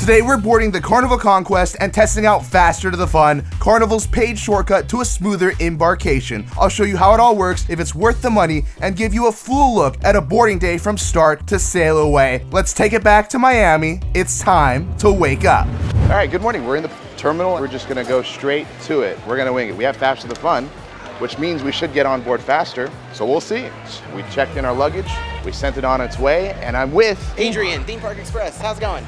Today we're boarding the Carnival Conquest and testing out Faster to the Fun, Carnival's paid shortcut to a smoother embarkation. I'll show you how it all works, if it's worth the money, and give you a full look at a boarding day from start to sail away. Let's take it back to Miami. It's time to wake up. All right, good morning. We're in the terminal. We're just gonna go straight to it. We're gonna wing it. We have Faster to the Fun, which means we should get on board faster. So we'll see. We checked in our luggage, we sent it on its way, and I'm with Adrian, Theme Park Express. How's it going?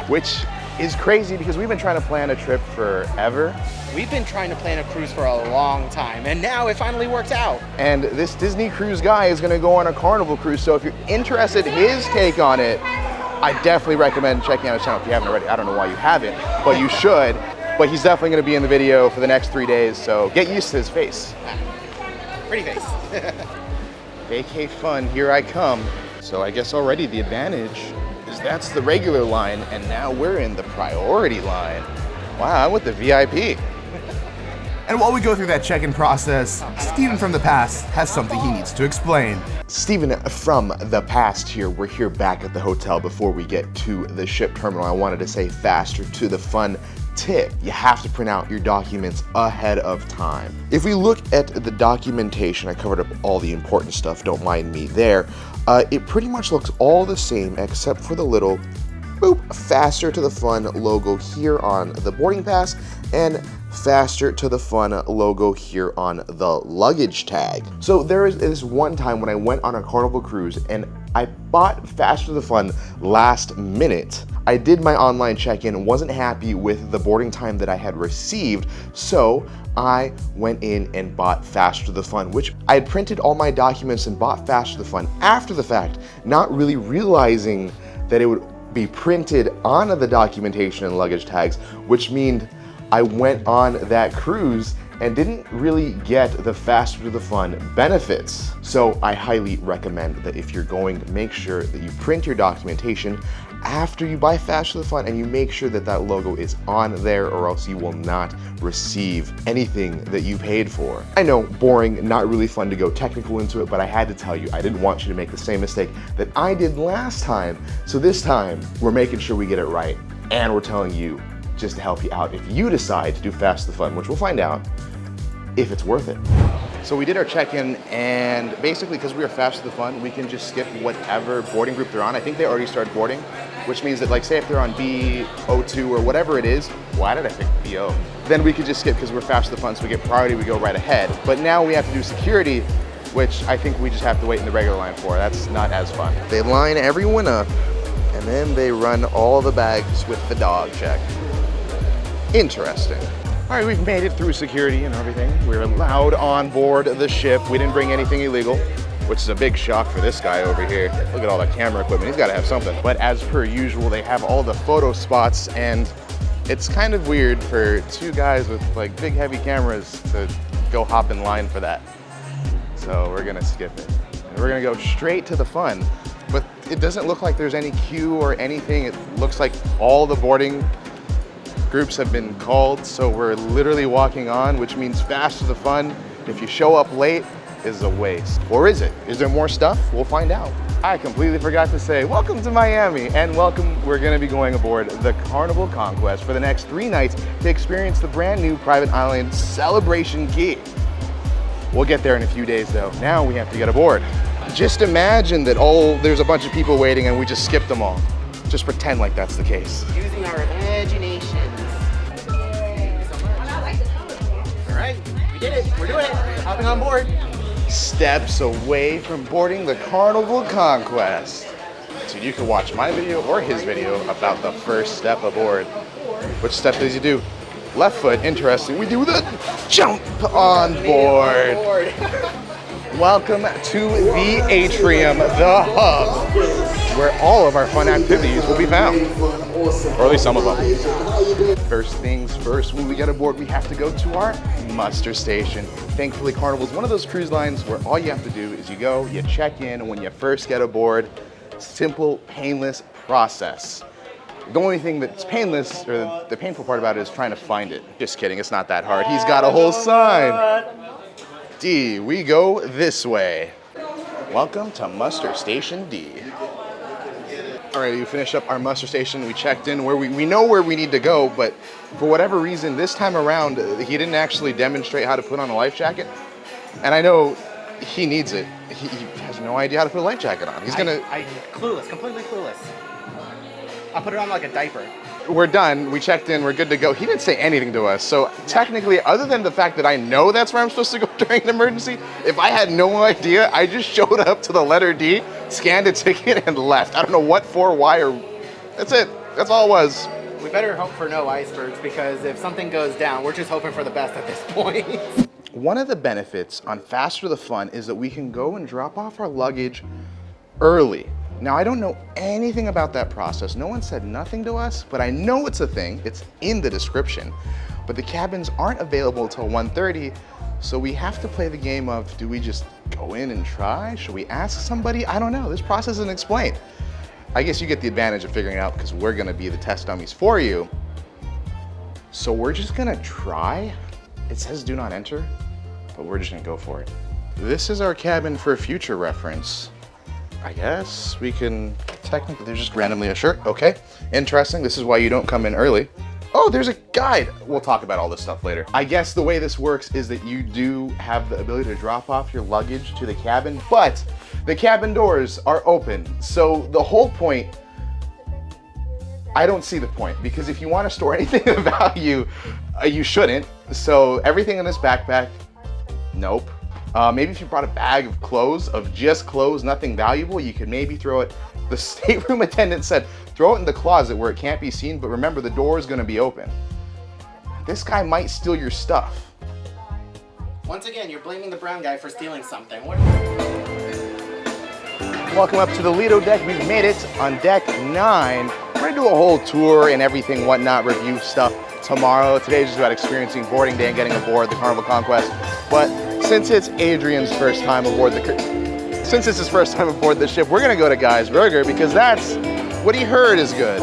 Which is crazy because we've been trying to plan a trip forever. We've been trying to plan a cruise for a long time, and now it finally worked out. And this Disney cruise guy is gonna go on a Carnival cruise, so if you're interested in his take on it, I definitely recommend checking out his channel if you haven't already. I don't know why you haven't, but you should. But he's definitely gonna be in the video for the next 3 days, so get used to his face. Pretty face. Vacay fun, here I come. So I guess already the advantage is that's the regular line, and now we're in the priority line. Wow, I'm with the VIP. And while we go through that check-in process, Steven from the past has something he needs to explain. Steven from the past here. We're here back at the hotel before we get to the ship terminal. I wanted to say Faster to the Fun tip. You have to print out your documents ahead of time. If we look at the documentation, I covered up all the important stuff, don't mind me there. It pretty much looks all the same except for the little boop, Faster to the Fun logo here on the boarding pass and Faster to the Fun logo here on the luggage tag. So there is this one time when I went on a Carnival cruise and I bought Faster to the Fun last minute. I did my online check-in, wasn't happy with the boarding time that I had received, so I went in and bought Faster to the Fun, which I had printed all my documents and bought Faster to the Fun after the fact, not really realizing that it would be printed on the documentation and luggage tags, which means I went on that cruise and didn't really get the Faster to the Fun benefits. So I highly recommend that if you're going, make sure that you print your documentation after you buy Faster to the Fun and you make sure that that logo is on there, or else you will not receive anything that you paid for. I know, boring, not really fun to go technical into it, but I had to tell you, I didn't want you to make the same mistake that I did last time. So this time, we're making sure we get it right, and we're telling you just to help you out if you decide to do Faster to the Fun, which we'll find out if it's worth it. So we did our check-in, and basically because we are Faster to the Fun, we can just skip whatever boarding group they're on. I think they already started boarding, which means that, like, say if they're on B02 or whatever it is, why did I pick BO? Then we could just skip because we're Faster to the Fun, so we get priority, we go right ahead. But now we have to do security, which I think we just have to wait in the regular line for. That's not as fun. They line everyone up, and then they run all the bags with the dog check. Interesting. All right, we've made it through security and everything. We're allowed on board the ship. We didn't bring anything illegal, which is a big shock for this guy over here. Look at all that camera equipment. He's got to have something. But as per usual, they have all the photo spots, and it's kind of weird for two guys with like big heavy cameras to go hop in line for that. So we're gonna skip it. And we're gonna go straight to the fun. But it doesn't look like there's any queue or anything. It looks like all the boarding groups have been called, so we're literally walking on, which means Faster to the Fun, if you show up late, is a waste. Or is it? Is there more stuff? We'll find out. I completely forgot to say, welcome to Miami, and welcome, we're gonna be going aboard the Carnival Conquest for the next 3 nights to experience the brand new private island Celebration Key. We'll get there in a few days though. Now we have to get aboard. Just imagine that there's a bunch of people waiting and we just skipped them all. Just pretend like that's the case. Using our imaginations. All right, we did it. We're doing it. Hopping on board. Steps away from boarding the Carnival Conquest. So you can watch my video or his video about the first step aboard. Which step does he do? Left foot, interesting. We do the jump on board. Welcome to the atrium, the hub, where all of our fun activities will be found, or at least some of them. First things first, when we get aboard, we have to go to our muster station. Thankfully, Carnival is one of those cruise lines where all you have to do is you go, you check in when you first get aboard. Simple, painless process. The only thing that's painless, or the painful part about it, is trying to find it. Just kidding, it's not that hard. He's got a whole sign. D, we go this way. Welcome to Muster Station D. All right, we finished up our muster station. We checked in where we know where we need to go, but for whatever reason, this time around, he didn't actually demonstrate how to put on a life jacket. And I know he needs it. He has no idea how to put a life jacket on. He's gonna... Clueless, completely clueless. I'll put it on like a diaper. We're done, we checked in, we're good to go. He didn't say anything to us, so technically, other than the fact that I know that's where I'm supposed to go during an emergency, if I had no idea, I just showed up to the letter D, scanned a ticket, and left. I don't know what for, why, or... That's it. That's all it was. We better hope for no icebergs, because if something goes down, we're just hoping for the best at this point. One of the benefits on Faster to the Fun is that we can go and drop off our luggage early. Now, I don't know anything about that process. No one said nothing to us, but I know it's a thing. It's in the description. But the cabins aren't available until 1:30, so we have to play the game of, do we just go in and try? Should we ask somebody? I don't know. This process isn't explained. I guess you get the advantage of figuring it out because we're gonna be the test dummies for you. So we're just gonna try. It says do not enter, but we're just gonna go for it. This is our cabin for future reference. I guess we can technically, there's just randomly a shirt. Okay, interesting. This is why you don't come in early. Oh, there's a guide. We'll talk about all this stuff later. I guess the way this works is that you do have the ability to drop off your luggage to the cabin, but the cabin doors are open. So the whole point, I don't see the point, because if you want to store anything of value, you shouldn't. So everything in this backpack, nope. Maybe if you brought a bag of clothes, of just clothes, nothing valuable, you could maybe throw it. The stateroom attendant said, throw it in the closet where it can't be seen, but remember the door is gonna be open. This guy might steal your stuff. Once again, you're blaming the brown guy for stealing something. Welcome up to the Lido deck. We've made it on deck 9. We're gonna do a whole tour and everything, whatnot, review stuff tomorrow. Today's just about experiencing boarding day and getting aboard the Carnival Conquest. But since it's Adrian's first time aboard since it's his first time aboard the ship, we're gonna go to Guy's Burger because that's what he heard is good.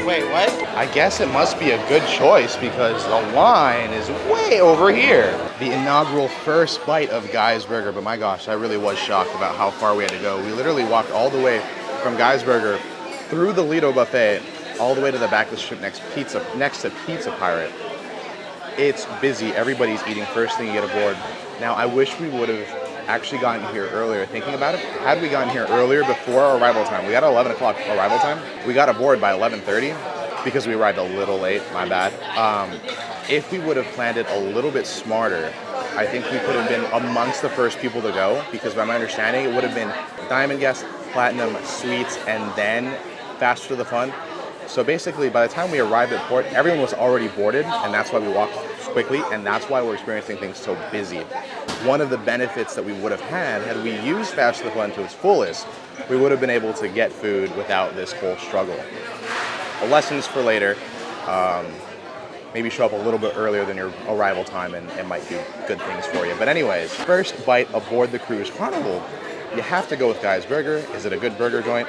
Wait, what? I guess it must be a good choice because the line is way over here. The inaugural first bite of Guy's Burger, but my gosh, I really was shocked about how far we had to go. We literally walked all the way from Guy's Burger through the Lido buffet all the way to the back of the ship next to Pizza Pirate. It's busy. Everybody's eating first thing you get aboard. Now, I wish we would have actually gotten here earlier. Thinking about it, had we gotten here earlier before our arrival time, we got 11 o'clock arrival time. We got aboard by 11:30 because we arrived a little late, my bad. If we would have planned it a little bit smarter, I think we could have been amongst the first people to go, because by my understanding, it would have been Diamond Guest, Platinum, Suites, and then Faster to the Fun. So basically, by the time we arrived at port, everyone was already boarded, and that's why we walked quickly, and that's why we're experiencing things so busy. One of the benefits that we would have had we used Faster to the Fun to its fullest, we would have been able to get food without this whole struggle. Lessons for later. Maybe show up a little bit earlier than your arrival time, and it might do good things for you. But anyways, first bite aboard the cruise Carnival, you have to go with Guy's Burger. Is it a good burger joint?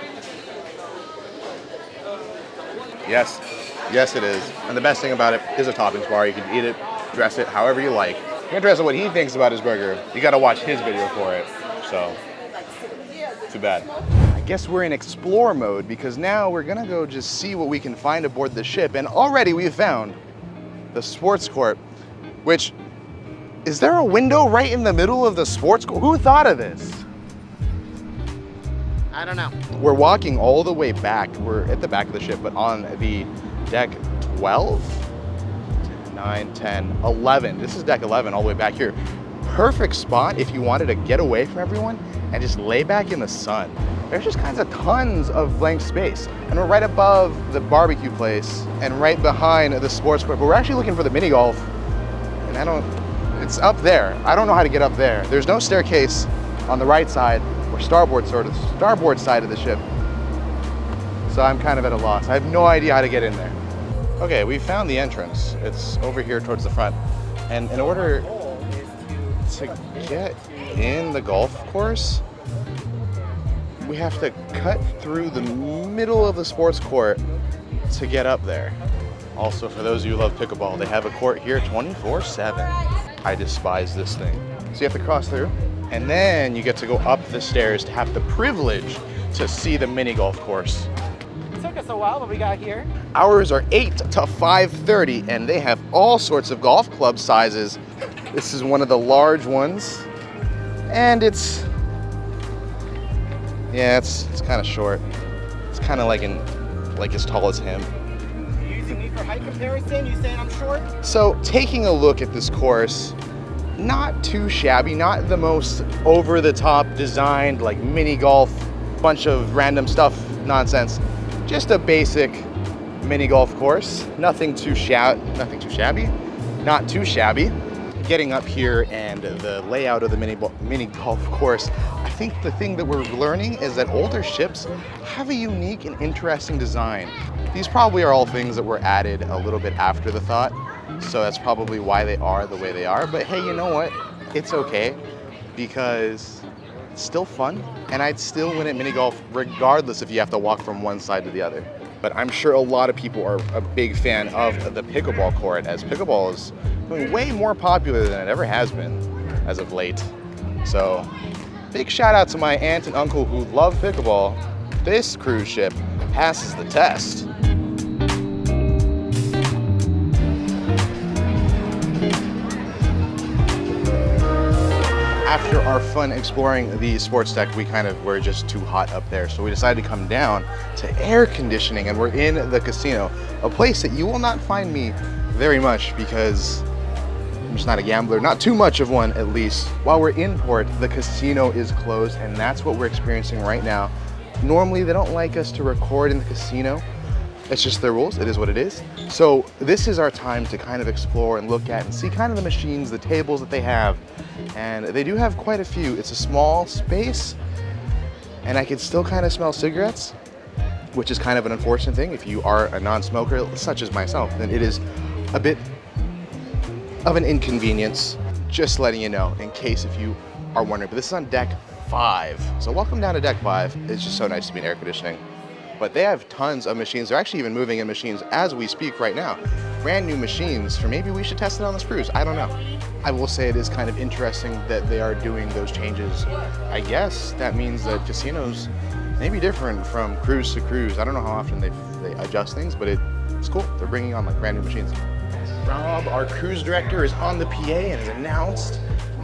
Yes, yes it is. And the best thing about it is a toppings bar. You can eat it, dress it however you like. You're interested in what he thinks about his burger, you gotta watch his video for it. So, too bad. I guess we're in explore mode because now we're gonna go just see what we can find aboard the ship. And already we've found the sports court, which, is there a window right in the middle of the sports court? Who thought of this? I don't know. We're walking all the way back. We're at the back of the ship, but on the deck 12, 9, 10, 11. This is deck 11 all the way back here. Perfect spot if you wanted to get away from everyone and just lay back in the sun. There's just kinds of tons of blank space. And we're right above the barbecue place and right behind the sports court. But we're actually looking for the mini golf. And it's up there. I don't know how to get up there. There's no staircase on the right side or starboard side of the ship. So I'm kind of at a loss. I have no idea how to get in there. Okay, we found the entrance. It's over here towards the front. And in order to get in the golf course, we have to cut through the middle of the sports court to get up there. Also, for those of you who love pickleball, they have a court here 24/7. I despise this thing. So you have to cross through, and then you get to go up the stairs to have the privilege to see the mini golf course. It took us a while, but we got here. Hours are 8 to 5:30, and they have all sorts of golf club sizes. This is one of the large ones, and it's kind of short. It's kind of like as tall as him. You using me for height comparison? You saying I'm short? So taking a look at this course, not too shabby, not the most over-the-top designed like mini golf, bunch of random stuff nonsense. Just a basic mini golf course. Nothing too shabby. Not too shabby. Getting up here and the layout of the mini golf course, I think the thing that we're learning is that older ships have a unique and interesting design. These probably are all things that were added a little bit after the thought, so that's probably why they are the way they are. But hey, you know what? It's okay, because it's still fun, and I'd still win at mini golf regardless if you have to walk from one side to the other. But I'm sure a lot of people are a big fan of the pickleball court, as pickleball is becoming way more popular than it ever has been as of late. So big shout out to my aunt and uncle who love pickleball. This cruise ship passes the test. After our fun exploring the sports deck, we kind of were just too hot up there, so we decided to come down to air conditioning, and we're in the casino, a place that you will not find me very much because I'm just not a gambler, not too much of one at least. While we're in port, the casino is closed, and that's what we're experiencing right now. Normally, they don't like us to record in the casino. It's just their rules, it is what it is. So this is our time to kind of explore and look at and see kind of the machines, the tables that they have. And they do have quite a few. It's a small space, and I can still kind of smell cigarettes, which is kind of an unfortunate thing. If you are a non-smoker, such as myself, then it is a bit of an inconvenience. Just letting you know, in case if you are wondering. But this is on deck 5. So welcome down to deck 5. It's just so nice to be in air conditioning. But they have tons of machines. They're actually even moving in machines as we speak right now. Brand new machines, for maybe we should test it on this cruise. I don't know. I will say it is kind of interesting that they are doing those changes. I guess that means that casinos may be different from cruise to cruise. I don't know how often they adjust things, but it's cool. They're bringing on like brand new machines. Rob, our cruise director, is on the PA and has announced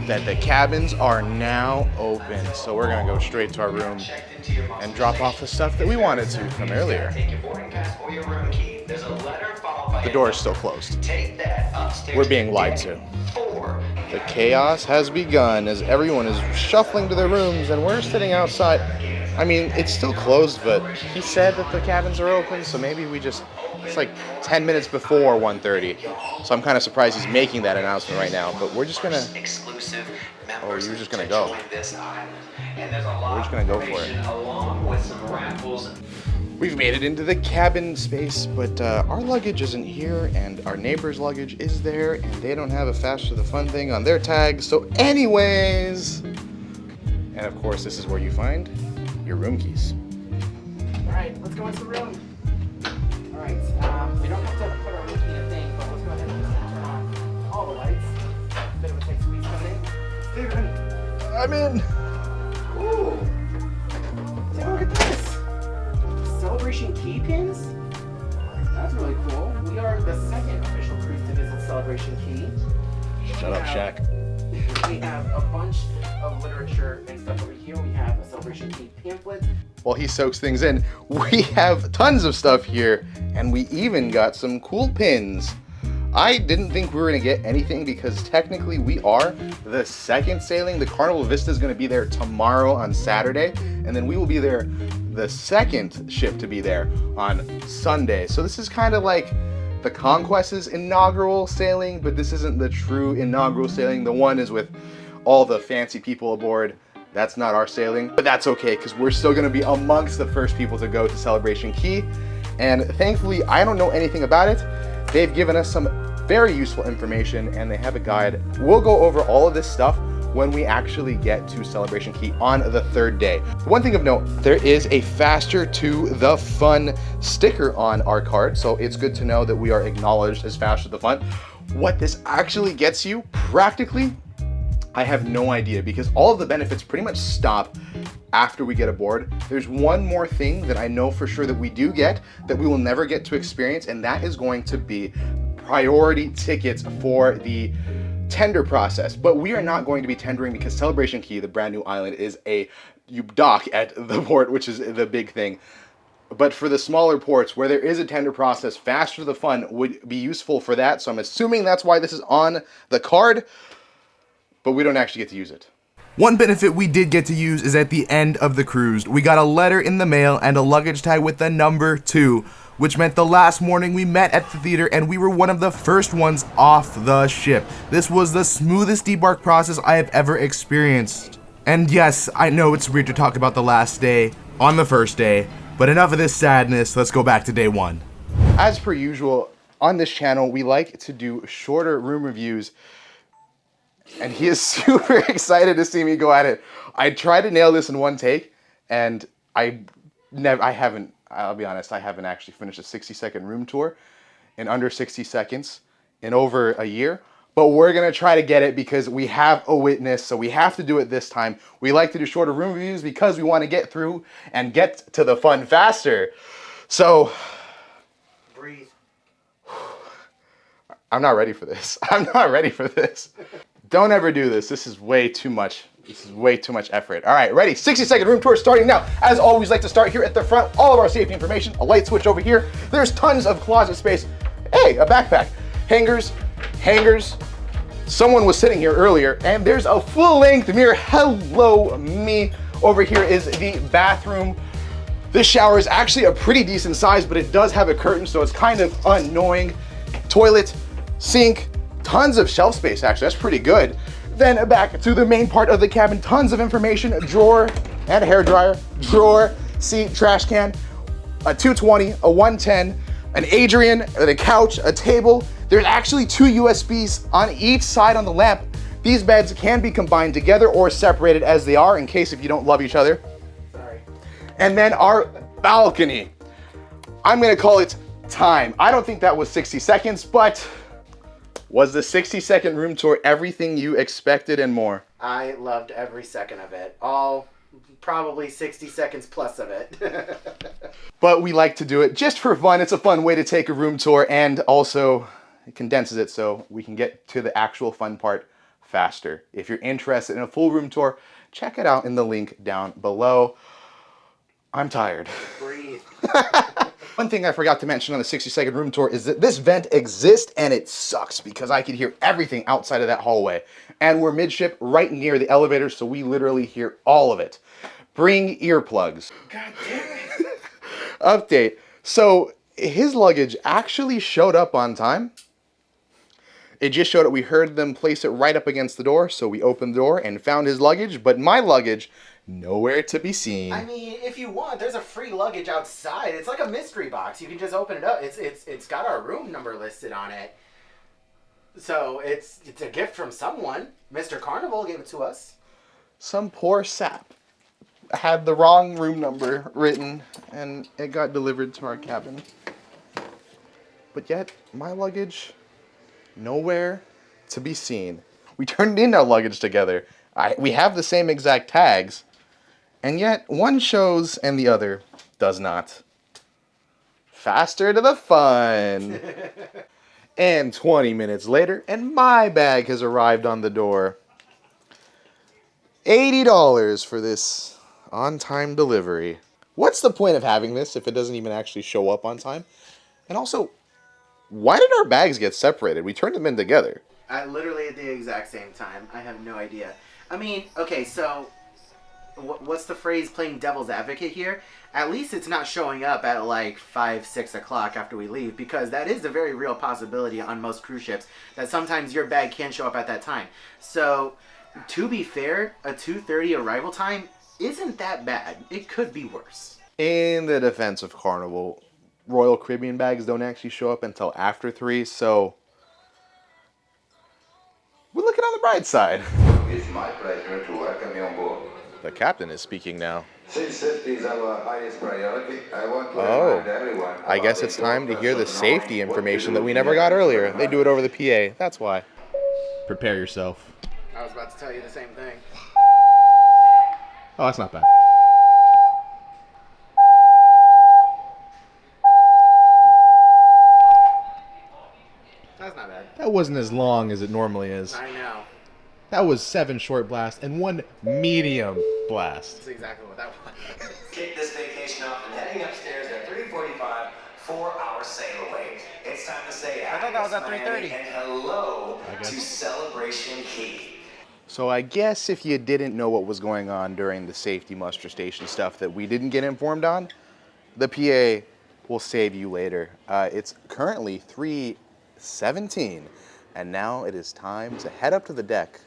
that the cabins are now open. So we're gonna go straight to our room and drop off the stuff that we wanted to from earlier. The door is still closed. We're being lied to. The chaos has begun as everyone is shuffling to their rooms and we're sitting outside. I mean, it's still closed, but he said that the cabins are open, so maybe it's like 10 minutes before 1:30. So I'm kind of surprised he's making that announcement right now, but we're just gonna... Oh, you're just gonna go. We're just gonna go for it. We've made it into the cabin space, but our luggage isn't here, and our neighbor's luggage is there, and they don't have a Fast to the Fun thing on their tag. So anyways, and of course, this is where you find your room keys. All right, let's go into the room. All right, we don't have to put our room key in a thing, but let's go ahead and just turn on all the lights. Bit of a tight squeeze coming in. Steven! I'm in. Ooh! Take a look at this. Celebration key pins? That's really cool. We are the second official cruise to visit Celebration Key. Shut up, Shaq. We have a bunch of literature and stuff over here. We have a Celebration Key pamphlet. While he soaks things in, we have tons of stuff here, and we even got some cool pins. I didn't think we were gonna get anything because technically we are the second sailing. The Carnival Vista is gonna be there tomorrow on Saturday, and then we will be there the second ship to be there on Sunday. So this is kind of like the Conquest's inaugural sailing, but this isn't the true inaugural sailing. The one is with all the fancy people aboard. That's not our sailing, but that's okay because we're still gonna be amongst the first people to go to Celebration Key. And thankfully, I don't know anything about it. They've given us some very useful information and they have a guide. We'll go over all of this stuff when we actually get to Celebration Key on the third day. One thing of note, there is a Faster to the Fun sticker on our card, so it's good to know that we are acknowledged as Faster to the Fun. What this actually gets you, practically, I have no idea, because all of the benefits pretty much stop after we get aboard. There's one more thing that I know for sure that we do get that we will never get to experience, and that is going to be priority tickets for the tender process. But we are not going to be tendering because Celebration Key, the brand new island, is you dock at the port, which is the big thing. But for the smaller ports where there is a tender process, Faster to the Fun would be useful for that. So I'm assuming that's why this is on the card, but we don't actually get to use it. One benefit we did get to use is at the end of the cruise. We got a letter in the mail and a luggage tag with the number 2, which meant the last morning we met at the theater and we were one of the first ones off the ship. This was the smoothest debark process I have ever experienced. And yes, I know it's weird to talk about the last day on the first day, but enough of this sadness, let's go back to day 1. As per usual, on this channel, we like to do shorter room reviews, and he is super excited to see me go at it. I tried to nail this in one take, and I'll be honest, I haven't actually finished a 60-second room tour in under 60 seconds in over a year. But we're gonna try to get it because we have a witness, so we have to do it this time. We like to do shorter room reviews because we want to get through and get to the fun faster. So, breathe. I'm not ready for this. I'm not ready for this. Don't ever do this. This is way too much. This is way too much effort. All right, ready? 60-second room tour starting now. As always, like to start here at the front. All of our safety information, a light switch over here. There's tons of closet space. Hey, a backpack. Hangers. Someone was sitting here earlier, and there's a full-length mirror. Hello, me. Over here is the bathroom. This shower is actually a pretty decent size, but it does have a curtain, so it's kind of annoying. Toilet, sink, tons of shelf space, actually. That's pretty good. Then back to the main part of the cabin, tons of information, a drawer and a hairdryer, drawer, seat, trash can, a 220, a 110, an Adrian, a couch, a table. There's actually 2 USBs on each side on the lamp. These beds can be combined together or separated as they are in case if you don't love each other. Sorry. And then our balcony. I'm gonna call it time. I don't think that was 60 seconds, but was the 60-second room tour everything you expected and more? I loved every second of it. All probably 60 seconds plus of it. But we like to do it just for fun. It's a fun way to take a room tour, and also it condenses it so we can get to the actual fun part faster. If you're interested in a full room tour, check it out in the link down below. I'm tired. Breathe. One thing I forgot to mention on the 60-second room tour is that this vent exists, and it sucks because I could hear everything outside of that hallway. And we're midship right near the elevator, so we literally hear all of it. Bring earplugs. God damn it. Update. So his luggage actually showed up on time. It just showed up. We heard them place it right up against the door, so we opened the door and found his luggage, but my luggage, nowhere to be seen. I mean, if you want, there's a free luggage outside. It's like a mystery box. You can just open it up. It's got our room number listed on it. So it's a gift from someone. Mr. Carnival gave it to us. Some poor sap had the wrong room number written, and it got delivered to our cabin. But yet, my luggage, nowhere to be seen. We turned in our luggage together. We have the same exact tags, and yet one shows and the other does not. Faster to the fun. And 20 minutes later, and my bag has arrived on the door. $80 for this on-time delivery. What's the point of having this if it doesn't even actually show up on time? And also, why did our bags get separated? We turned them in together. Literally at the exact same time. I have no idea. I mean, okay, so what's the phrase, playing devil's advocate here? At least it's not showing up at like 5, 6 o'clock after we leave, because that is a very real possibility on most cruise ships that sometimes your bag can show up at that time. So, to be fair, a 2:30 arrival time isn't that bad. It could be worse. In the defense of Carnival, Royal Caribbean bags don't actually show up until after 3, so we're looking on the bright side. It's my pleasure to welcome you on board. The captain is speaking now. Since safety is our highest priority, I want to Oh, remind everyone. I guess it's time to hear the safety information that we never got earlier. They do it over the PA, that's why. Prepare yourself. I was about to tell you the same thing. Oh, that's not bad. That's not bad. That wasn't as long as it normally is. I know. That was 7 short blasts and 1 medium blast. That's exactly what that was. Kick this vacation off and heading upstairs at 3:45, 4-hour sail away. It's time to say I thought that was at Miami 3:30. and hello to Celebration Key. So I guess if you didn't know what was going on during the safety muster station stuff that we didn't get informed on, the PA will save you later. It's currently 3:17, and now it is time to head up to the deck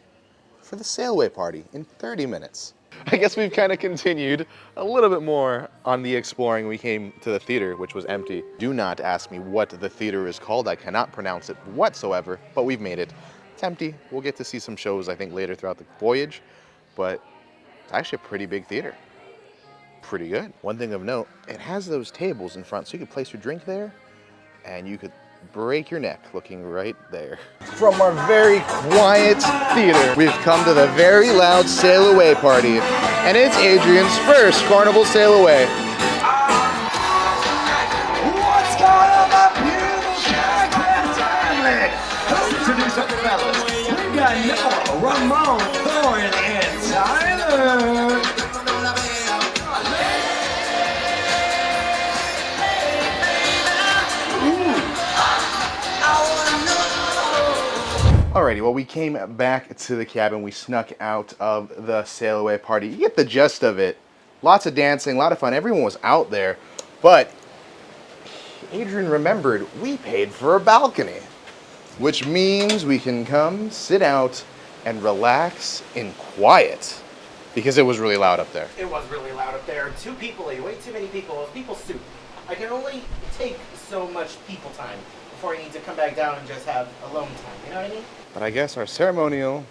for the sailaway party in 30 minutes. I guess we've kind of continued a little bit more on the exploring. We came to the theater, which was empty. Do not ask me what the theater is called. I cannot pronounce it whatsoever, but we've made it. It's empty. We'll get to see some shows, I think, later throughout the voyage, but it's actually a pretty big theater. Pretty good. One thing of note, it has those tables in front, so you could place your drink there, and you could break your neck looking right there. From our very quiet theater, we've come to the very loud sail away party, and it's Adrian's first Carnival sail away. What's going on, my beautiful Carnival family? Introduce our fellas. We got Noah, Ramon, Thorin, and Tyler. Alrighty, well, we came back to the cabin. We snuck out of the sail away party. You get the gist of it. Lots of dancing, a lot of fun. Everyone was out there, but Adrian remembered we paid for a balcony, which means we can come sit out and relax in quiet because it was really loud up there. It was really loud up there. 2 people, way too many people. It was people soup. I can only take so much people time before I need to come back down and just have alone time. You know what I mean? But I guess our ceremonial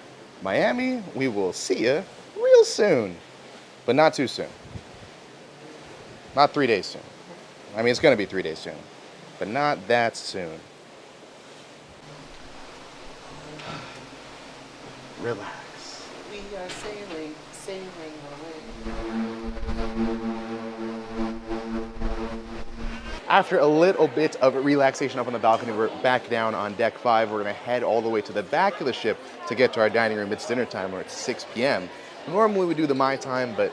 Miami, we will see you real soon, but not too soon. Not 3 days soon. I mean, it's going to be 3 days soon, but not that soon. Relax. We are sailing After a little bit of relaxation up on the balcony, we're back down on deck 5. We're going to head all the way to the back of the ship to get to our dining room. It's dinner time, where it's 6 p.m. Normally we do the my time, but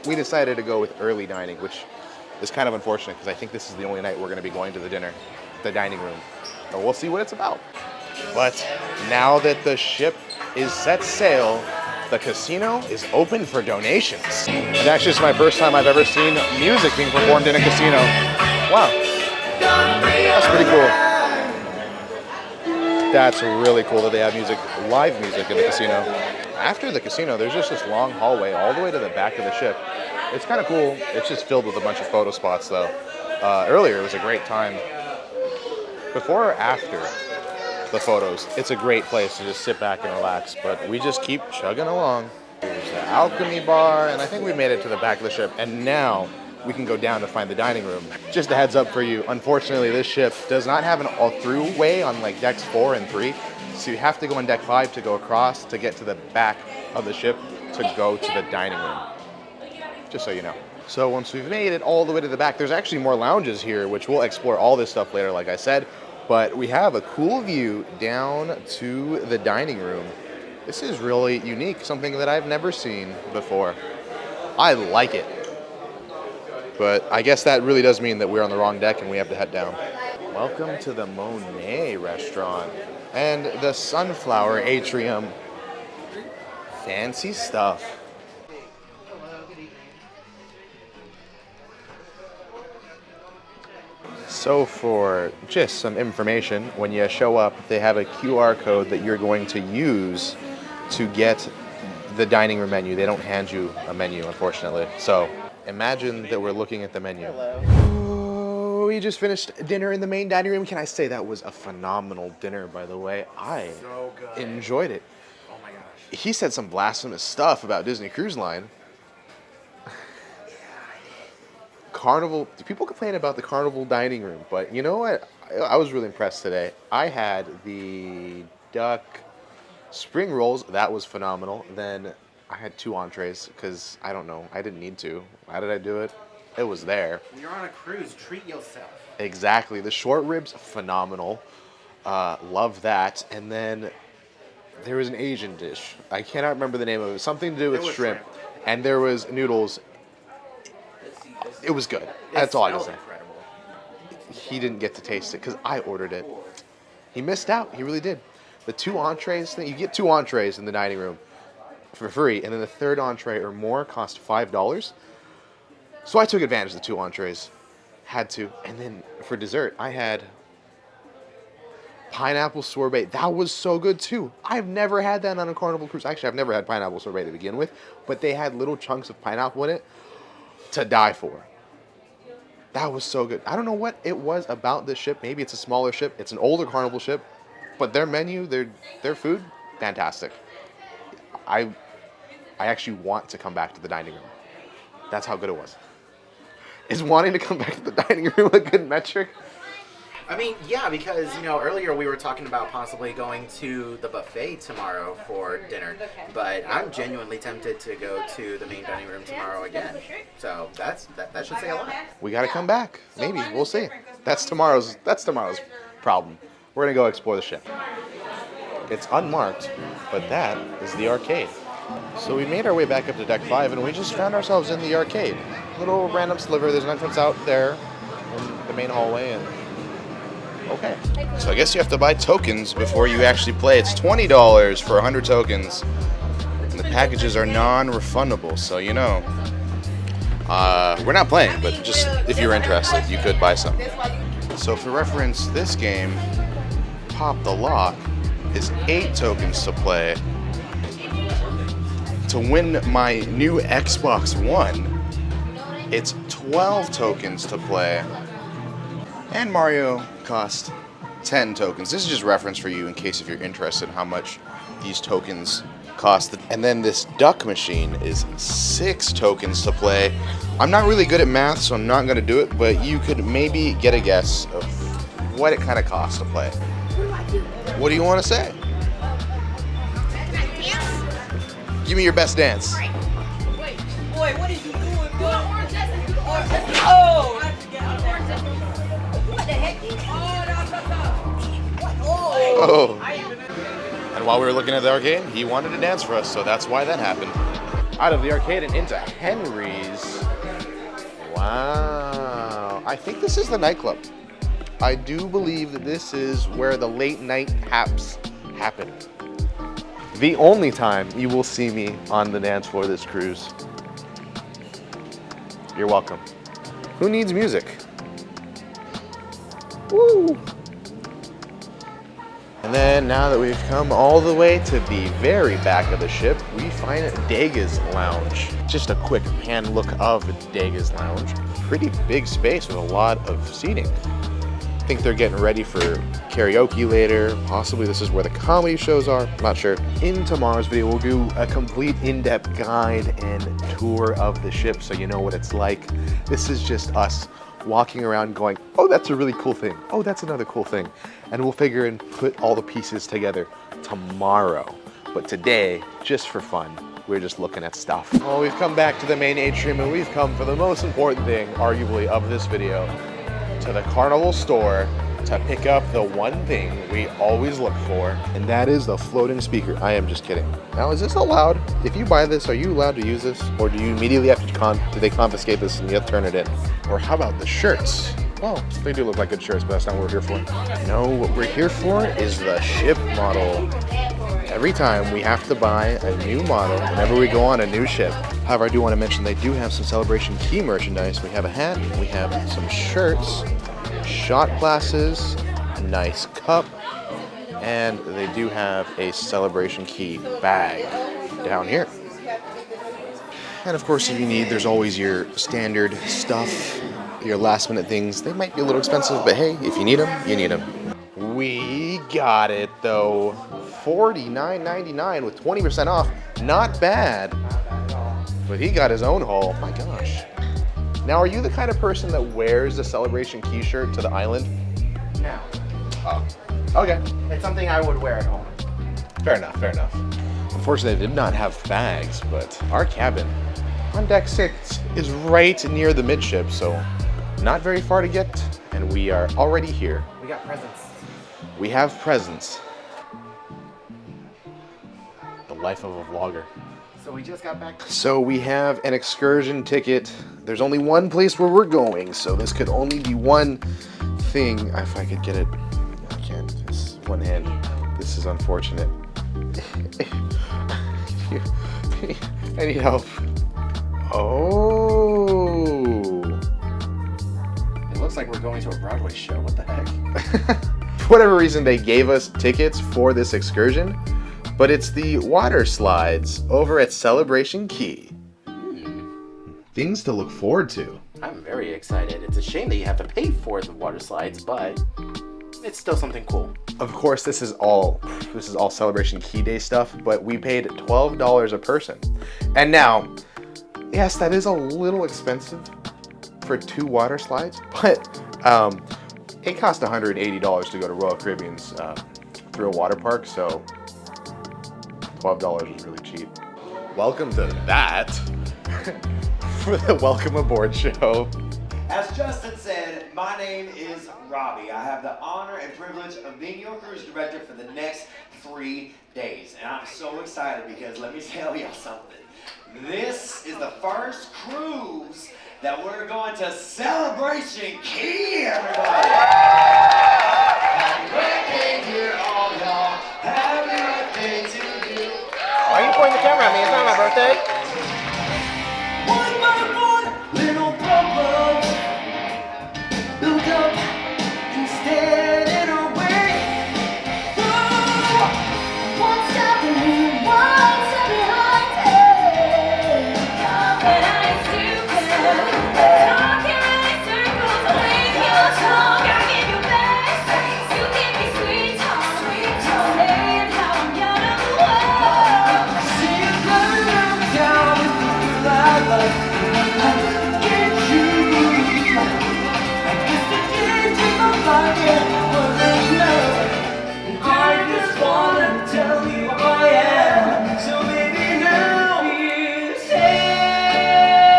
we decided to go with early dining, which is kind of unfortunate because I think this is the only night we're going to be going to the dining room. But we'll see what it's about. But now that the ship is set sail, the casino is open for donations. And actually, it's my first time I've ever seen music being performed in a casino. Wow, that's pretty cool. That's really cool that they have live music in the casino. After the casino, there's just this long hallway all the way to the back of the ship. It's kind of cool. It's just filled with a bunch of photo spots, though. Earlier, it was a great time. Before or after the photos, it's a great place to just sit back and relax, but we just keep chugging along. There's the alchemy bar, and I think we made it to the back of the ship, and now we can go down to find the dining room. Just a heads up for you, unfortunately this ship does not have an all-through way on like decks 4 and 3, so you have to go on deck 5 to go across to get to the back of the ship to go to the dining room, just so you know. So once we've made it all the way to the back, there's actually more lounges here, which we'll explore all this stuff later, like I said, but we have a cool view down to the dining room. This is really unique, something that I've never seen before. I like it. But I guess that really does mean that we're on the wrong deck and we have to head down. Welcome to the Monet restaurant and the Sunflower Atrium. Fancy stuff. So for just some information, when you show up, they have a QR code that you're going to use to get the dining room menu. They don't hand you a menu, unfortunately. So imagine that we're looking at the menu. Oh, we just finished dinner in the main dining room. Can I say that was a phenomenal dinner, by the way? I enjoyed it. Oh my gosh. He said some blasphemous stuff about Disney Cruise Line. Carnival, people complain about the Carnival dining room, but you know what? I was really impressed today. I had the duck Spring rolls, that was phenomenal. Then I had 2 entrees because I don't know, I didn't need to. How did I do it? It was there. You're on a cruise. Treat yourself. Exactly. The short ribs, phenomenal. Love that. And then there was an Asian dish. I cannot remember the name of it. Something to do with shrimp. And there was noodles. It was good. That's all I can say. Incredible. He didn't get to taste it because I ordered it. He missed out. He really did. The 2 entrees thing, you get 2 entrees in the dining room for free, and then the 3rd entree or more cost $5. So I took advantage of the 2 entrees. Had to. And then for dessert, I had pineapple sorbet. That was so good too. I've never had that on a Carnival cruise. Actually, I've never had pineapple sorbet to begin with, but they had little chunks of pineapple in it to die for. That was so good. I don't know what it was about this ship. Maybe it's a smaller ship. It's an older Carnival ship, but their menu, their food, fantastic. I actually want to come back to the dining room. That's how good it was. Is wanting to come back to the dining room a good metric? I mean, yeah, because, you know, earlier we were talking about possibly going to the buffet tomorrow for dinner, but I'm genuinely tempted to go to the main dining room tomorrow again. So that should say a lot. We got to come back. Maybe. We'll see. That's tomorrow's problem. We're going to go explore the ship. It's unmarked, but that is the arcade. So we made our way back up to deck 5, and we just found ourselves in the arcade. Little random sliver. There's an entrance out there in the main hallway, and okay. So I guess you have to buy tokens before you actually play. It's $20 for 100 tokens. And the packages are non-refundable, so you know. We're not playing, but just if you're interested, you could buy some. So for reference, this game, Pop the Lock, is 8 tokens to play. To win my new Xbox One, it's 12 tokens to play. And Mario cost 10 tokens. This is just reference for you in case if you're interested in how much these tokens cost. And then this duck machine is 6 tokens to play. I'm not really good at math, so I'm not going to do it, but you could maybe get a guess of what it kind of costs to play. What do you want to say? Give me your best dance. Boy, what are you doing, boy? Oh! What the heck? Oh. And while we were looking at the arcade, he wanted to dance for us, so that's why that happened. Out of the arcade and into Henry's. Wow. I think this is the nightclub. I do believe that this is where the late night haps happen. The only time you will see me on the dance floor this cruise. You're welcome. Who needs music? Woo! And then now that we've come all the way to the very back of the ship, we find Dega's Lounge. Just a quick pan look of Dega's Lounge. Pretty big space with a lot of seating. I think they're getting ready for karaoke later. Possibly this is where the comedy shows are. I'm not sure. In tomorrow's video, we'll do a complete in-depth guide and tour of the ship so you know what it's like. This is just us walking around going, oh, that's a really cool thing. Oh, that's another cool thing. And we'll figure and put all the pieces together tomorrow. But today, just for fun, we're just looking at stuff. Well, we've come back to the main atrium and we've come for the most important thing, arguably, of this video, to the Carnival Store to pick up the one thing we always look for, and that is the floating speaker. I am just kidding. Now, is this allowed? If you buy this, are you allowed to use this? Or do you immediately have to do they confiscate this and you have to turn it in? Or how about the shirts? Well, they do look like good shirts, but that's not what we're here for. No, what we're here for is the ship model. Every time we have to buy a new model whenever we go on a new ship. However, I do want to mention they do have some Celebration Key merchandise. We have a hat, we have some shirts, shot glasses, a nice cup, and they do have a Celebration Key bag down here. And of course, if you need, there's always your standard stuff, your last minute things. They might be a little expensive, but hey, if you need them, you need them. We got it though. $49.99 with 20% off. Not bad. But he got his own haul. My gosh. Now, are you the kind of person that wears the Celebration Key shirt to the island? No. Oh, okay. It's something I would wear at home. Fair enough, fair enough. Unfortunately, they did not have bags, but our cabin on deck 6 is right near the midship, so not very far to get, and we are already here. We got presents. We have presents. The life of a vlogger. So we just got back. So we have an excursion ticket. There's only one place where we're going, so this could only be one thing. If I could get it, I can't. This one hand. This is unfortunate. I need help. Oh. It looks like we're going to a Broadway show. What the heck? For whatever reason, they gave us tickets for this excursion, but it's the water slides over at Celebration Key. Things to look forward to. I'm very excited. It's a shame that you have to pay for the water slides, but it's still something cool. Of course, this is all Celebration Key Day stuff, but we paid $12 a person. And now, yes, that is a little expensive for 2 water slides, but it cost $180 to go to Royal Caribbean's thrill water park, so $12 is really cheap. Welcome to that for the Welcome Aboard show. As Justin said, my name is Robbie. I have the honor and privilege of being your cruise director for the next 3 days. And I'm so excited because let me tell y'all something. This is the first cruise that we're going to Celebration Key, everybody. Happy birthday, dear all y'all. Happy birthday to you. Why are you pointing the camera at me? It's not my birthday. One by one, little problems build up instead in a way. One step behind it. And I stupid, talking in circles, with your tongue. I give you best, you give me sweet talk, saying how I'm young of the world. See you running around town with the good life. Get you. I guess the kids in my pocket were in love. And I just wanna tell you I am. So maybe now you say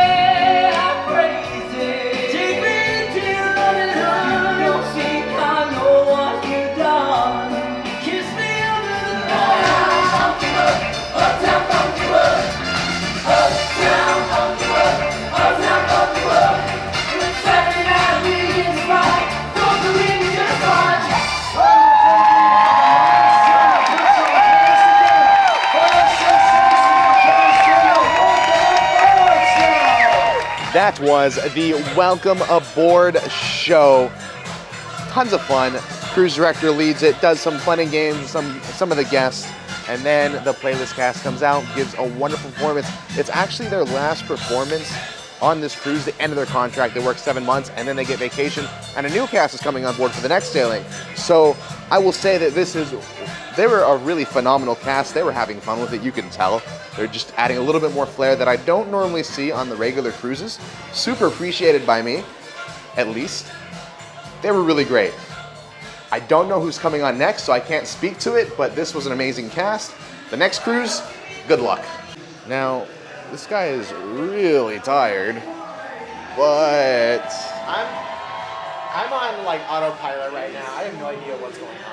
I'm crazy. Take me to London, honey. Don't think I know what you've done. Kiss me under the thumb. Uptown funky world. Uptown funky world. Uptown funky world. Saturday night we get right. Don't believe me, just watch. That was the Welcome Aboard show. Tons of fun. Cruise director leads it, does some fun and games, some of the guests, and then the playlist cast comes out, gives a wonderful performance. It's actually their last performance on this cruise, the end of their contract. They work 7 months and then they get vacation, and a new cast is coming on board for the next sailing. So I will say that they were a really phenomenal cast. They were having fun with it, you can tell. They're just adding a little bit more flair that I don't normally see on the regular cruises. Super appreciated by me, at least. They were really great. I don't know who's coming on next, so I can't speak to it, but this was an amazing cast. The next cruise, good luck. Now, this guy is really tired, but I'm on like autopilot right now. I have no idea what's going on.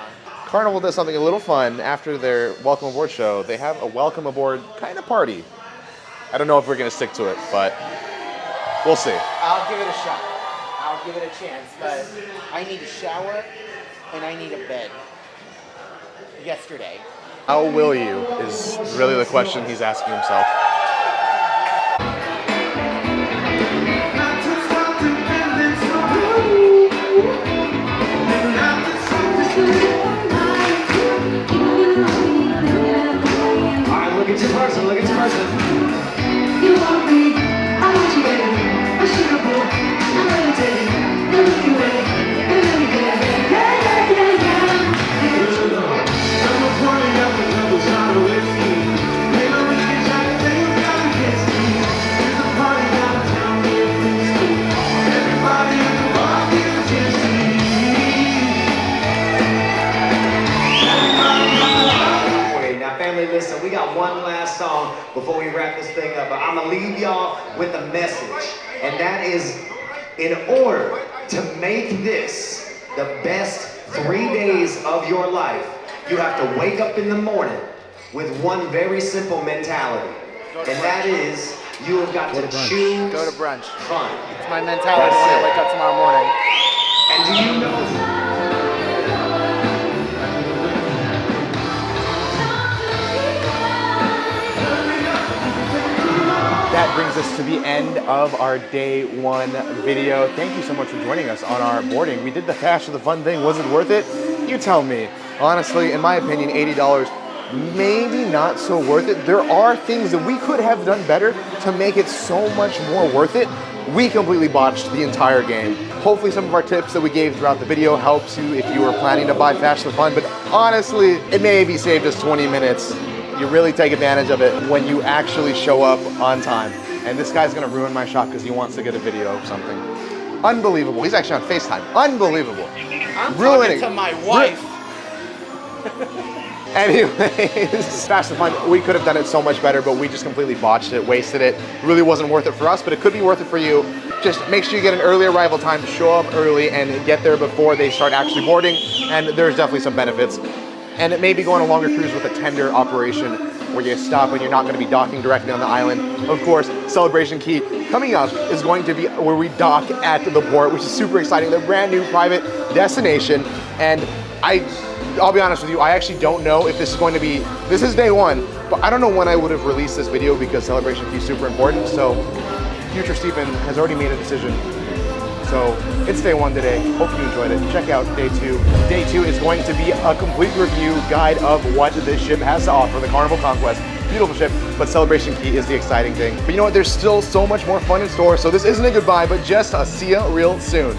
Carnival does something a little fun after their Welcome Aboard show. They have a Welcome Aboard kind of party. I don't know if we're gonna stick to it, but we'll see. I'll give it a shot. I'll give it a chance, but I need a shower and I need a bed. Yesterday. How will you is really the question he's asking himself. Look at your person, look at your person. You want me, I want you, baby. I should have been, I'm ready to take it. Let me do it, let me do it. Yeah, yeah, yeah, yeah. I'm a party after double shot of whiskey. Ain't no whiskey shot, they don't gotta kiss me. There's a party downtown near Frisco. Everybody in the bar feels tipsy. Wait, listen, we got one last song before we wrap this thing up. But I'm gonna leave y'all with a message, and that is, in order to make this the best 3 days of your life, you have to wake up in the morning with one very simple mentality, and that is, you have got to choose Go to brunch. fun. It's my mentality when I wake up tomorrow morning. And do you know? That brings us to the end of our day one video. Thank you so much for joining us on our boarding. We did the Fast or the Fun thing. Was it worth it? You tell me. Honestly, in my opinion, $80, maybe not so worth it. There are things that we could have done better to make it so much more worth it. We completely botched the entire game. Hopefully some of our tips that we gave throughout the video helps you if you were planning to buy Fast or the Fun, but honestly, it maybe saved us 20 minutes. You really take advantage of it when you actually show up on time. And this guy's gonna ruin my shot because he wants to get a video of something. Unbelievable. He's actually on FaceTime. Unbelievable. I'm Ruining. talking to my wife. Anyways, Fast and Fun, we could have done it so much better, but we just completely botched it, wasted it. Really wasn't worth it for us, but it could be worth it for you. Just make sure you get an early arrival time to show up early and get there before they start actually boarding, and there's definitely some benefits. And it may be going a longer cruise with a tender operation where you stop and you're not going to be docking directly on the island. Of course, Celebration Key coming up is going to be where we dock at the port, which is super exciting. They're a brand new private destination, and I'll be honest with you, I actually don't know if this is going to be, this is day one, but I don't know when I would have released this video because Celebration Key is super important. So future Stephen has already made a decision. So it's day one today. Hope you enjoyed it. Check out day two. Day two is going to be a complete review guide of what this ship has to offer, the Carnival Conquest. Beautiful ship, but Celebration Key is the exciting thing. But you know what? There's still so much more fun in store. So this isn't a goodbye, but just a see ya real soon.